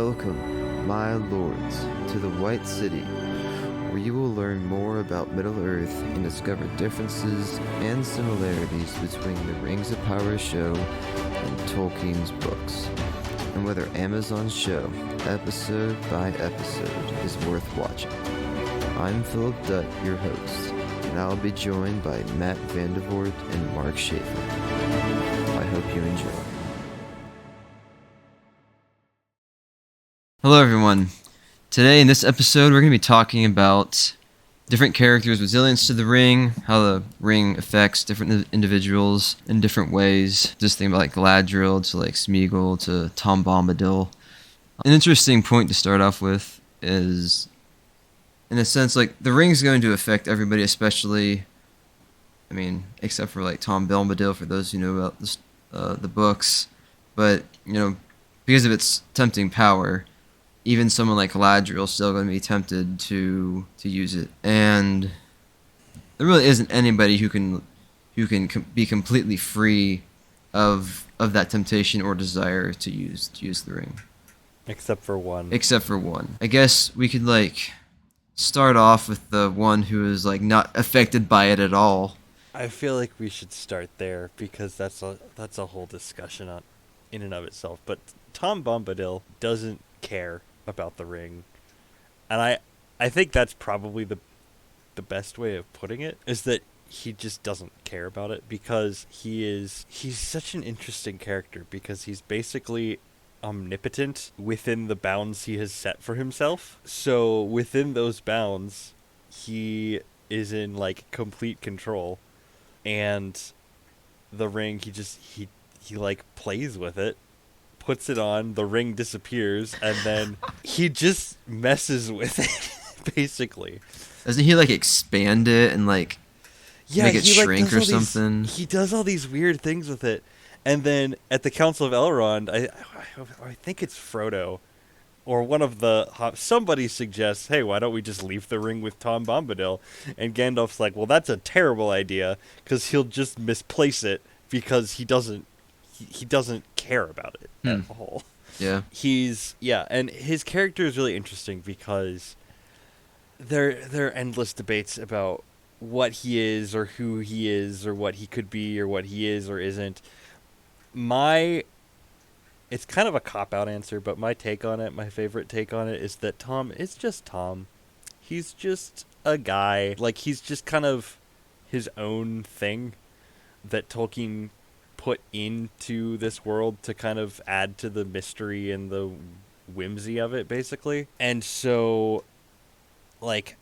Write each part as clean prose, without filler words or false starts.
Welcome, my lords, to the White City, where you will learn more about Middle-earth and discover differences and similarities between the Rings of Power show and Tolkien's books, and whether Amazon's show, episode by episode, is worth watching. I'm Philip Dutt, your host, and I'll be joined by Matt Vandervoort and Mark Schaefer. I hope you enjoy. Hello everyone. Today in this episode we're going to be talking about different characters' resilience to the ring, how the ring affects different individuals in different ways. Just think about like Galadriel to like Smeagol to Tom Bombadil. An interesting point to start off with is, in a sense, like the ring's going to affect everybody, especially, except for like Tom Bombadil for those who know about this, the books. But, because of its tempting power, even someone like Galadriel is still going to be tempted to use it, and there really isn't anybody who can be completely free of that temptation or desire to use the ring. Except for one. I guess we could like start off with the one who is like not affected by it at all. I feel like we should start there because that's a whole discussion in and of itself. But Tom Bombadil doesn't care about the ring, and I think that's probably the best way of putting it, is that he just doesn't care about it, because he's such an interesting character, because he's basically omnipotent within the bounds he has set for himself. So within those bounds he is in like complete control, and the ring, he like plays with it, puts it on, the ring disappears, and then he just messes with it, basically. Doesn't he like expand it and like make it shrink or something? He does all these weird things with it, and then at the Council of Elrond, I think it's Frodo or one of somebody suggests, hey, why don't we just leave the ring with Tom Bombadil? And Gandalf's like, well, that's a terrible idea, because he'll just misplace it, because he doesn't care about it at all. Yeah. And his character is really interesting because there are endless debates about what he is or who he is or what he could be or what he is or isn't. It's kind of a cop-out answer, but my favorite take on it is that Tom is just Tom. He's just a guy. Like, he's just kind of his own thing that Tolkien put into this world to kind of add to the mystery and the whimsy of it, basically. And so, like,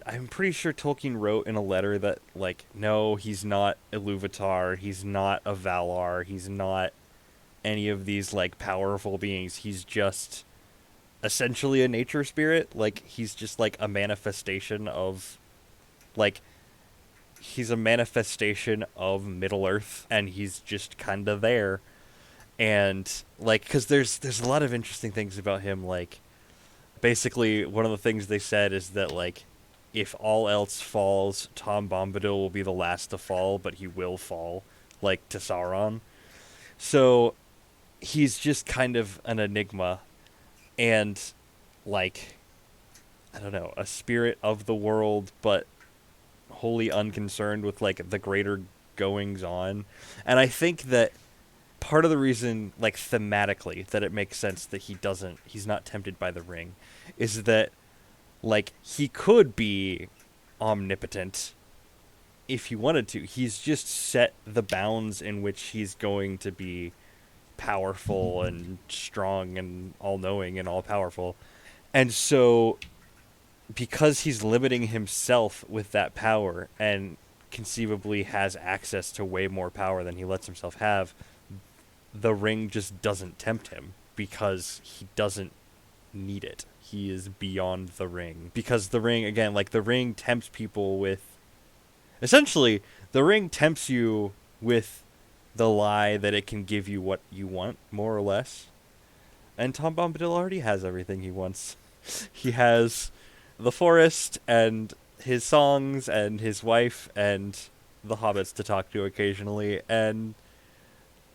I'm pretty sure Tolkien wrote in a letter that, like, no, he's not Iluvatar, he's not a Valar, he's not any of these, like, powerful beings. He's just essentially a nature spirit. Like, he's just, like, a manifestation of, like, he's a manifestation of Middle-earth, and he's just kind of there. And, like, because there's a lot of interesting things about him. Like, basically, one of the things they said is that, like, if all else falls, Tom Bombadil will be the last to fall, but he will fall, like, to Sauron. So he's just kind of an enigma, and, like, I don't know, a spirit of the world, but wholly unconcerned with, like, the greater goings on. And I think that part of the reason, like, thematically, that it makes sense that he's not tempted by the ring is that, like, he could be omnipotent if he wanted to. He's just set the bounds in which he's going to be powerful and strong and all-knowing and all-powerful. And so, because he's limiting himself with that power and conceivably has access to way more power than he lets himself have, the ring just doesn't tempt him, because he doesn't need it. He is beyond the ring. Because the ring, again, like, the ring tempts people with... Essentially, the ring tempts you with the lie that it can give you what you want, more or less. And Tom Bombadil already has everything he wants. He has the forest and his songs and his wife and the hobbits to talk to occasionally, and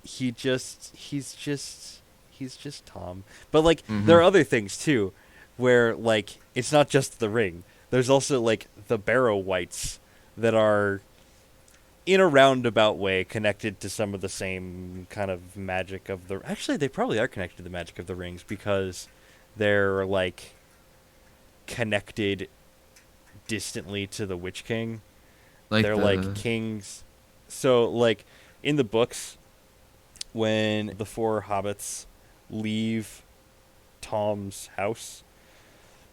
he's just he's just Tom. But like there Mm-hmm. are other things too, where like it's not just the ring. There's also like the Barrow Wights that are in a roundabout way connected to some of the same kind of magic of the. Actually, they probably are connected to the magic of the rings because they're like connected distantly to the Witch King. Like They're like the kings. So like in the books, when the four hobbits leave Tom's house,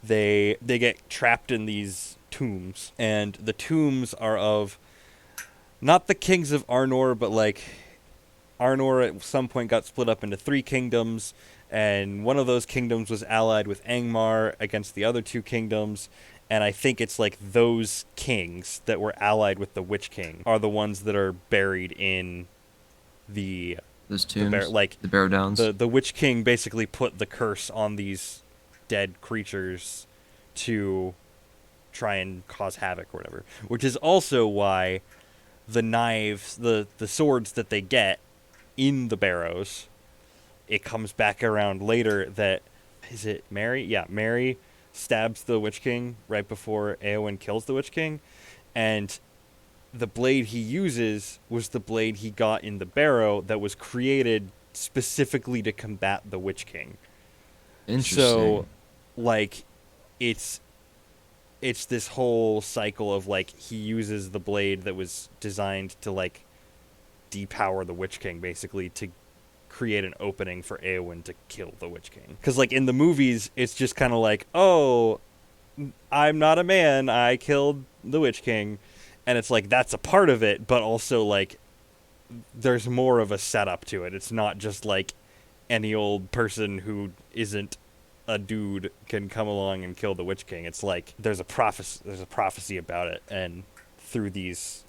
they get trapped in these tombs, and the tombs are of not the kings of Arnor, but like Arnor at some point got split up into three kingdoms, and one of those kingdoms was allied with Angmar against the other two kingdoms. And I think it's like those kings that were allied with the Witch King are the ones that are buried in the those bear. tombs, Like the Barrow Downs. the Witch King basically put the curse on these dead creatures to try and cause havoc or whatever. Which is also why the knives, the swords that they get in the barrows, it comes back around later that is it Mary? Yeah, Mary stabs the Witch King right before Eowyn kills the Witch King, and the blade he uses was the blade he got in the barrow that was created specifically to combat the Witch King. So, Interesting. like, it's this whole cycle of like he uses the blade that was designed to like depower the Witch King basically to create an opening for Eowyn to kill the Witch King. Because like in the movies, it's just kind of like, oh, I'm not a man, I killed the Witch King, and it's like that's a part of it, but also like there's more of a setup to it. It's not just like any old person who isn't a dude can come along and kill the Witch King. It's like there's a prophecy about it, and through these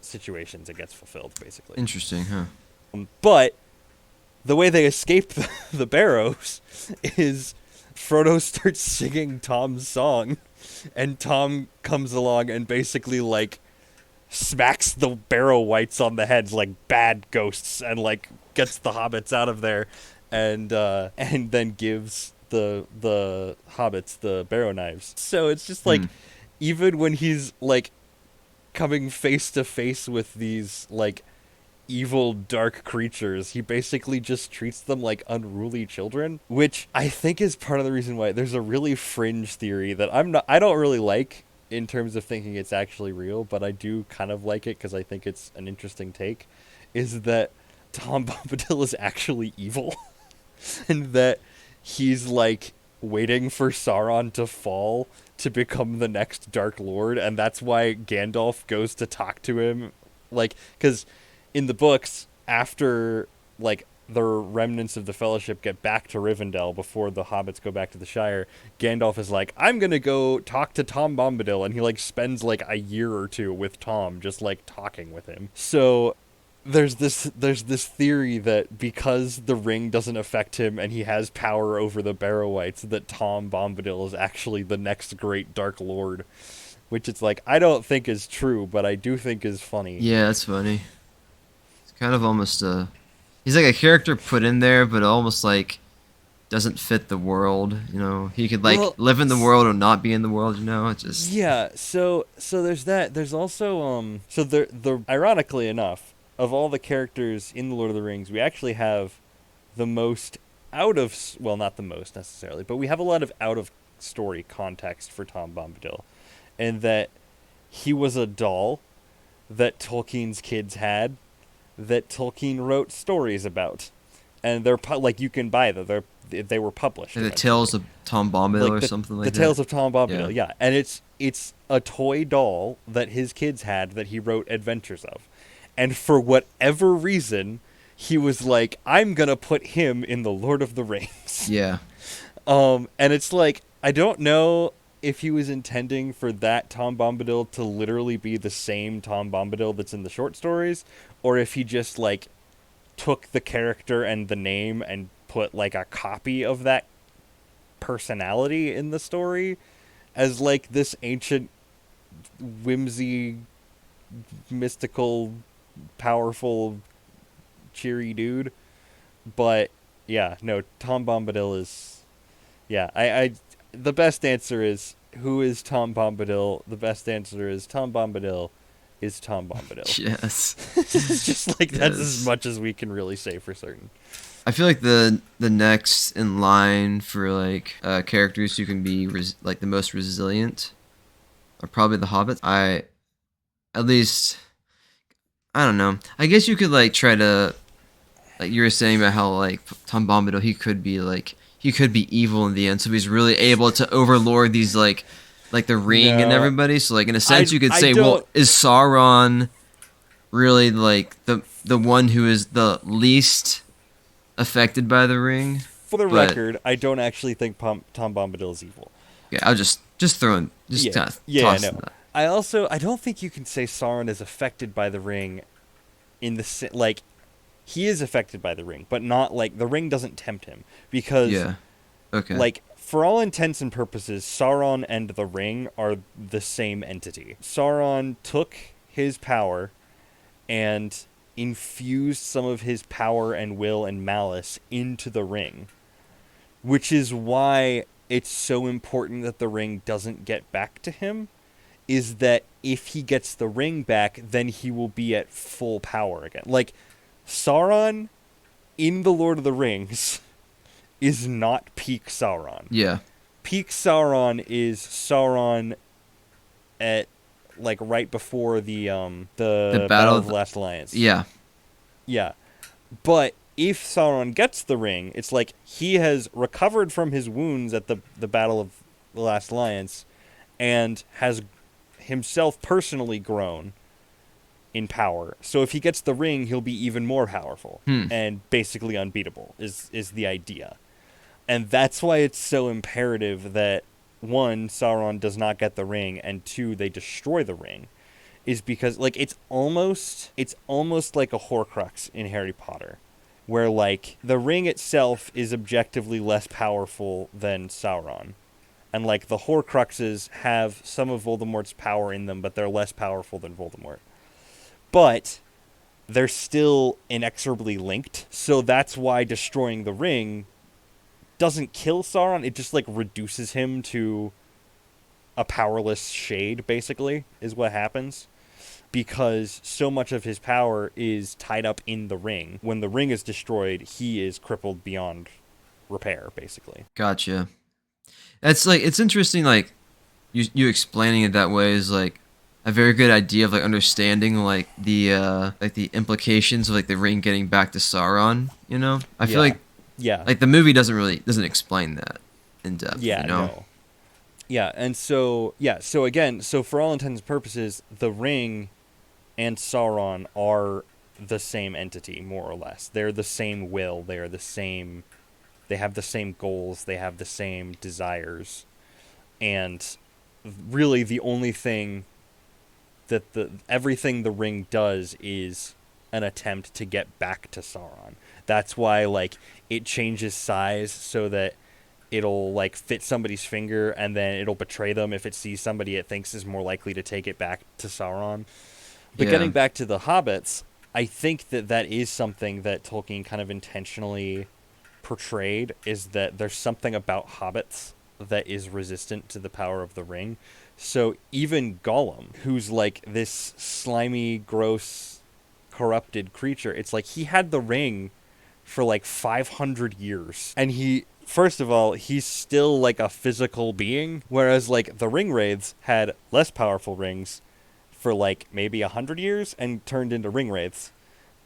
situations it gets fulfilled basically. Interesting, huh? But the way they escape the barrows is Frodo starts singing Tom's song, and Tom comes along and basically like smacks the Barrow Wights on the heads like bad ghosts, and like gets the hobbits out of there, and then gives the hobbits the barrow knives. So it's just like Hmm. even when he's like coming face to face with these like evil dark creatures, he basically just treats them like unruly children, which I think is part of the reason why there's a really fringe theory that I don't really like in terms of thinking it's actually real, but I do kind of like it because I think it's an interesting take, is that Tom Bombadil is actually evil and that he's like waiting for Sauron to fall to become the next Dark Lord, and that's why Gandalf goes to talk to him, like because in the books, after like the remnants of the Fellowship get back to Rivendell before the hobbits go back to the Shire, Gandalf is like, I'm gonna go talk to Tom Bombadil, and he like spends like a year or two with Tom just like talking with him. So there's this theory that because the ring doesn't affect him and he has power over the Barrow Wights, that Tom Bombadil is actually the next great Dark Lord, which it's like I don't think is true, but I do think is funny. Yeah, that's funny. It's kind of almost he's like a character put in there, but almost like doesn't fit the world. You know, he could like Well, live in the world or not be in the world. You know, it just yeah, so there's that. There's also so the ironically enough, of all the characters in the Lord of the Rings, we actually have the most out of well, not the most necessarily, but we have a lot of out of story context for Tom Bombadil, and that he was a doll that Tolkien's kids had, that Tolkien wrote stories about, and they're like you can buy them. They were published like the eventually, Tales of Tom Bombadil like or the something the like that. Tales of Tom Bombadil, Yeah. yeah, and it's a toy doll that his kids had that he wrote adventures of, and for whatever reason, he was like, I'm gonna put him in the Lord of the Rings, Yeah. and it's like I don't know if he was intending for that Tom Bombadil to literally be the same Tom Bombadil that's in the short stories, or if he just like took the character and the name and put like a copy of that personality in the story as like this ancient whimsy mystical powerful cheery dude, but Yeah, no, Tom Bombadil is. Yeah, the best answer is who is Tom Bombadil? The best answer is Tom Bombadil is Tom Bombadil. Yes. It's just like that's as Yes. much as we can really say for certain. I feel like the next in line for like characters who can be like the most resilient are probably the hobbits. I at least I don't know. I guess you could like try to like you were saying about how like Tom Bombadil he could be evil in the end, so he's really able to overlord these like the ring and No, everybody. So like in a sense you could I say, well, don't. is Sauron really like the one who is the least affected by the ring? For the But record, I don't actually think Tom Bombadil is evil. yeah, I'll just throwing just Yeah, kind of yeah, no. tossing that. I don't think you can say Sauron is affected by the ring in like he is affected by the ring, but not like the ring doesn't tempt him because Yeah. Okay. like for all intents and purposes, Sauron and the ring are the same entity. Sauron took his power and infused some of his power and will and malice into the ring, which is why it's so important that the ring doesn't get back to him, is that if he gets the ring back, then he will be at full power again. Like, Sauron in The Lord of the Rings is not peak Sauron. Yeah. Peak Sauron is Sauron at, like, right before the The Battle battle of of the Last Alliance. yeah. Yeah. But if Sauron gets the ring, it's like he has recovered from his wounds at the Battle of the Last Alliance and has himself personally grown in power. So if he gets the ring, he'll be even more powerful Hmm. and basically unbeatable is the idea. And that's why it's so imperative that one, Sauron does not get the ring, and two, they destroy the ring. Is because like it's almost like a Horcrux in Harry Potter, where like the ring itself is objectively less powerful than Sauron. And like the Horcruxes have some of Voldemort's power in them, but they're less powerful than Voldemort. But they're still inexorably linked. So that's why destroying the ring doesn't kill Sauron, it just like reduces him to a powerless shade, basically, is what happens. Because so much of his power is tied up in the ring. When the ring is destroyed, he is crippled beyond repair, basically. Gotcha. It's like it's interesting like you explaining it that way is like a very good idea of like understanding like the implications of like the ring getting back to Sauron, you know? I feel Yeah. Yeah. like the movie doesn't explain that in depth, Yeah, you know? no. Yeah, and so, yeah, so again, so for all intents and purposes, the ring and Sauron are the same entity, more or less. They're the same will, they're the same, they have the same goals, they have the same desires. And really the only thing that everything the ring does is an attempt to get back to Sauron. That's why like it changes size so that it'll like fit somebody's finger and then it'll betray them if it sees somebody it thinks is more likely to take it back to Sauron. But Yeah. getting back to the Hobbits, I think that is something that Tolkien kind of intentionally portrayed, is that there's something about hobbits that is resistant to the power of the ring. So even Gollum, who's like this slimy, gross, corrupted creature, it's like he had the ring for like 500 years. And first of all, he's still like a physical being, whereas like the ring wraiths had less powerful rings for like maybe 100 years and turned into ring wraiths.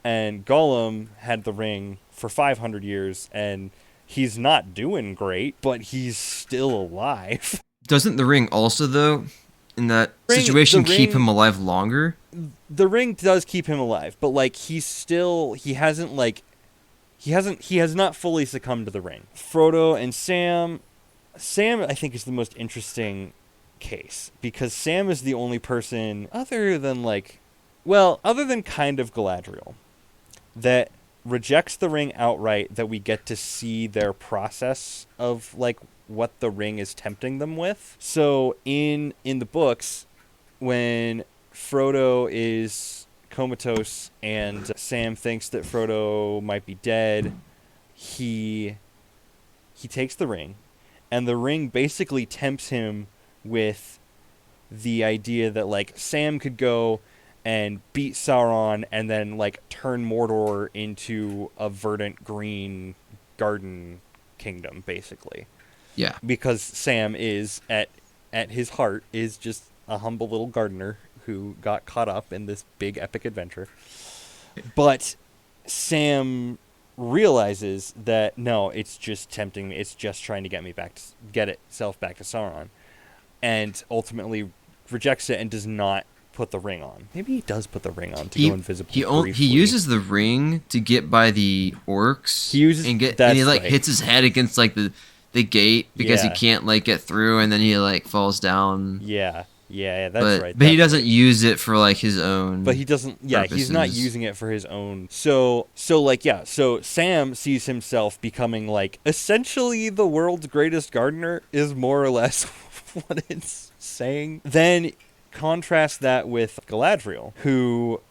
And Gollum had the ring for 500 years, and he's not doing great, but he's still alive. Doesn't the ring also though in that The situation keep ring, him alive longer? the ring does keep him alive, but like he has not fully succumbed to the ring. Frodo and Sam I think is the most interesting case because Sam is the only person other than kind of Galadriel that rejects the ring outright, that we get to see their process of like what the ring is tempting them with. So in the books, when Frodo is comatose and Sam thinks that Frodo might be dead, he takes the ring, and the ring basically tempts him with the idea that like Sam could go and beat Sauron and then like turn Mordor into a verdant green garden kingdom, basically. Yeah. Because Sam is at his heart is just a humble little gardener who got caught up in this big epic adventure. But Sam realizes that no, it's just tempting me. It's just trying to get me back to get itself back to Sauron, and ultimately rejects it and does not put the ring on. Maybe he does put the ring on to go invisible. He uses the ring to get by the orcs. He uses and he like right. hits his head against like the gate because he can't like get through, and then he like falls down. Yeah, that's right. But he doesn't use it for like his own. But he doesn't. Yeah, purposes. he's not using it for his own. So Sam sees himself becoming like essentially the world's greatest gardener is more or less what it's saying. Then contrast that with Galadriel, who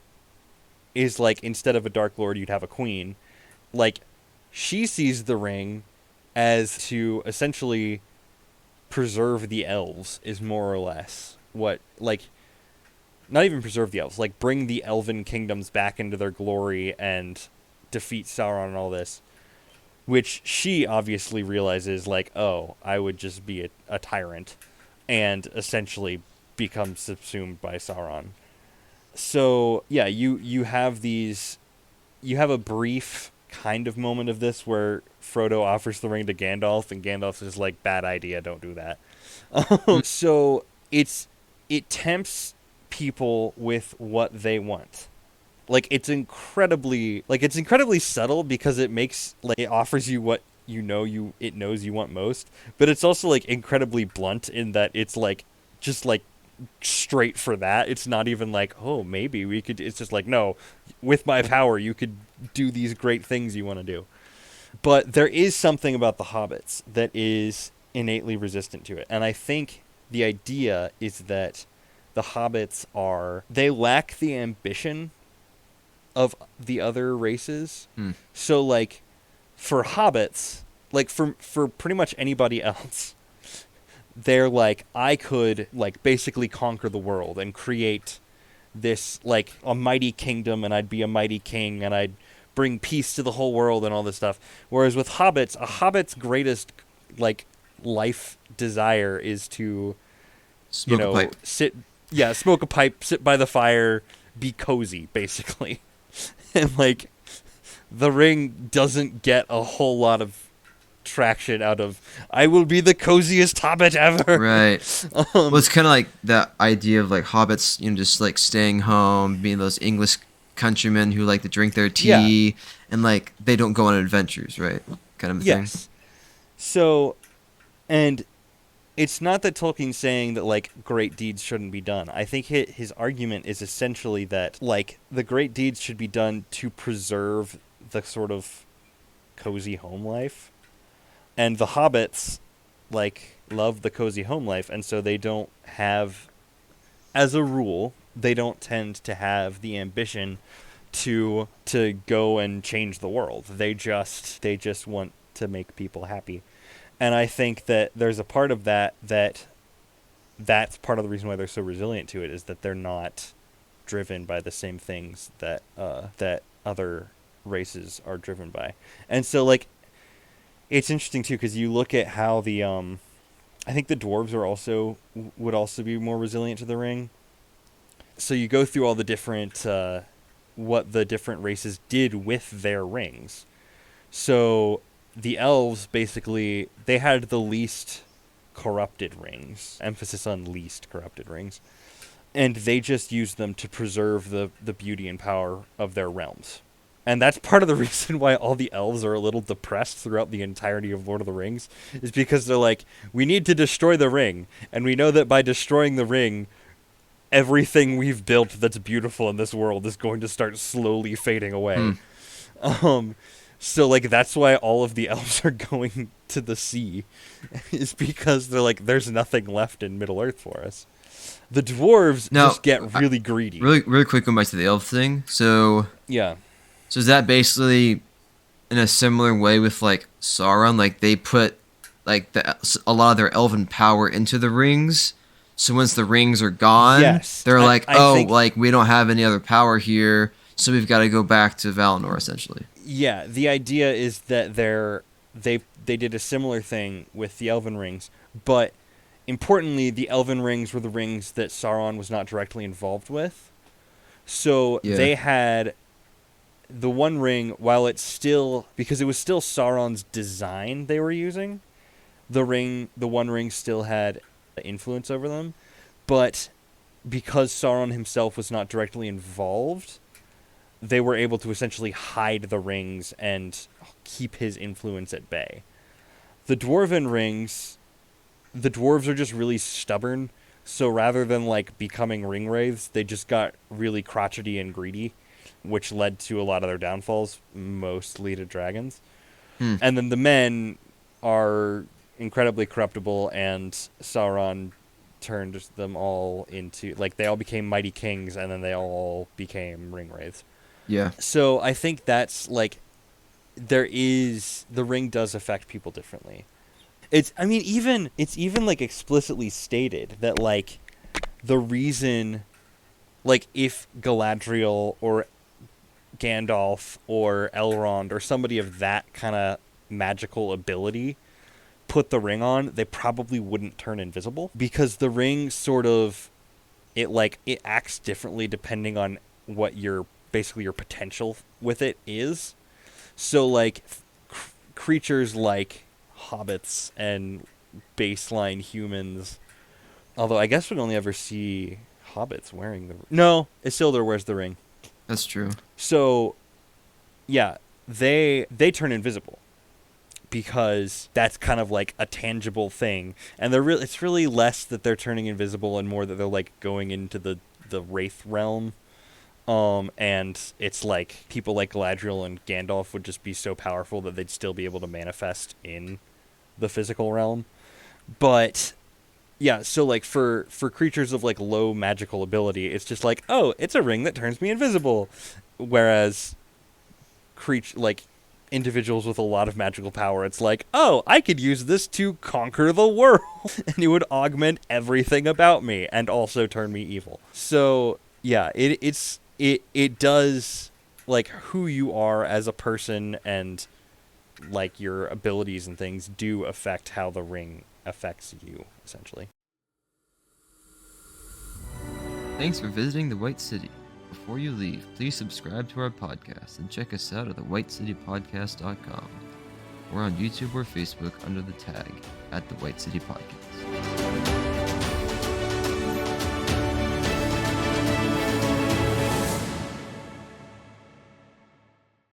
is like, instead of a Dark Lord, you'd have a queen. Like, she sees the ring as to essentially preserve the elves, is more or less what, like, not even preserve the elves, like bring the elven kingdoms back into their glory and defeat Sauron and all this, which she obviously realizes, like, oh, I would just be a tyrant and essentially become subsumed by Sauron. So yeah, you have a brief kind of moment of this where Frodo offers the ring to Gandalf, and Gandalf is like, bad idea, don't do that. So it tempts people with what they want. Like, it's incredibly subtle, because it makes, like, it offers you what it knows you want most, but it's also like incredibly blunt in that it's like just like straight for that. It's not even like, oh, maybe we could. It's just like, no, with my power you could do these great things you want to do. But there is something about the hobbits that is innately resistant to it, and I think the idea is that the hobbits they lack the ambition of the other races. So like, for hobbits, like for pretty much anybody else, they're like, I could like basically conquer the world and create this like a mighty kingdom, and I'd be a mighty king, and I'd bring peace to the whole world and all this stuff. Whereas with hobbits, a hobbit's greatest like life desire is to smoke a pipe. Smoke a pipe, sit by the fire, be cozy, basically. And like, the ring doesn't get a whole lot of traction out of, I will be the coziest hobbit ever. Right. Well, it's kind of like that idea of like hobbits, just like staying home, being those English countrymen who like to drink their tea, and like they don't go on adventures, right? Kind of thing. So, and it's not that Tolkien's saying that like great deeds shouldn't be done. I think his argument is essentially that like the great deeds should be done to preserve the sort of cozy home life. And the hobbits like love the cozy home life, and so they don't have, as a rule, they don't tend to have the ambition to go and change the world. They just want to make people happy. And I think that there's a part of that's part of the reason why they're so resilient to it, is that they're not driven by the same things that other races are driven by. And so like, it's interesting too, because you look at how the I think the dwarves would also be more resilient to the ring. So you go through all the different what the different races did with their rings. So the elves, basically, they had the least corrupted rings. Emphasis on least corrupted rings. And they just used them to preserve the beauty and power of their realms. And that's part of the reason why all the elves are a little depressed throughout the entirety of Lord of the Rings, is because they're like, we need to destroy the ring. And we know that by destroying the ring, everything we've built that's beautiful in this world is going to start slowly fading away. So, like, that's why all of the elves are going to the sea, is because they're like, there's nothing left in Middle-earth for us. The dwarves just get really greedy. Really quick, going back to the elf thing. So yeah. So is that basically in a similar way with like Sauron. Like they put like a lot of their elven power into the rings. So once the rings are gone, Yes, they're like, I oh, think like we don't have any other power here, so we've got to go back to Valinor essentially. yeah. The idea is that they did a similar thing with the Elven rings, but importantly, the Elven rings were the rings that Sauron was not directly involved with. So Yeah. they had the One Ring, while it's still, because it was still Sauron's design they were using, the One Ring still had influence over them, but because Sauron himself was not directly involved, they were able to essentially hide the rings and keep his influence at bay. The Dwarven rings, the dwarves are just really stubborn, so rather than like becoming ring wraiths, they just got really crotchety and greedy, which led to a lot of their downfalls, mostly to dragons. Hmm. And then the men are incredibly corruptible, and Sauron turned them all into, like, they all became mighty kings, and then they all became ring wraiths. Yeah. So I think that's like, the ring does affect people differently. It's even like explicitly stated that like the reason, like if Galadriel or Gandalf or Elrond or somebody of that kind of magical ability put the ring on, they probably wouldn't turn invisible, because the ring sort of, it acts differently depending on what your potential with it is. So like creatures like hobbits and baseline humans, although I guess we'd only ever see hobbits wearing the... No, Isildur wears the ring. That's true. So, yeah, they turn invisible because that's kind of like a tangible thing, and it's really less that they're turning invisible and more that they're like going into the wraith realm. And it's like people like Galadriel and Gandalf would just be so powerful that they'd still be able to manifest in the physical realm. But yeah, so like for creatures of like low magical ability, it's just like, oh, it's a ring that turns me invisible. Whereas like individuals with a lot of magical power, it's like, oh, I could use this to conquer the world, and it would augment everything about me and also turn me evil. So yeah, it does, like, who you are as a person and like your abilities and things do affect how the ring affects you, essentially. Thanks for visiting the White City. Before you leave, please subscribe to our podcast and check us out at thewhitecitypodcast.com. We're on YouTube or Facebook under the tag @The White City Podcast.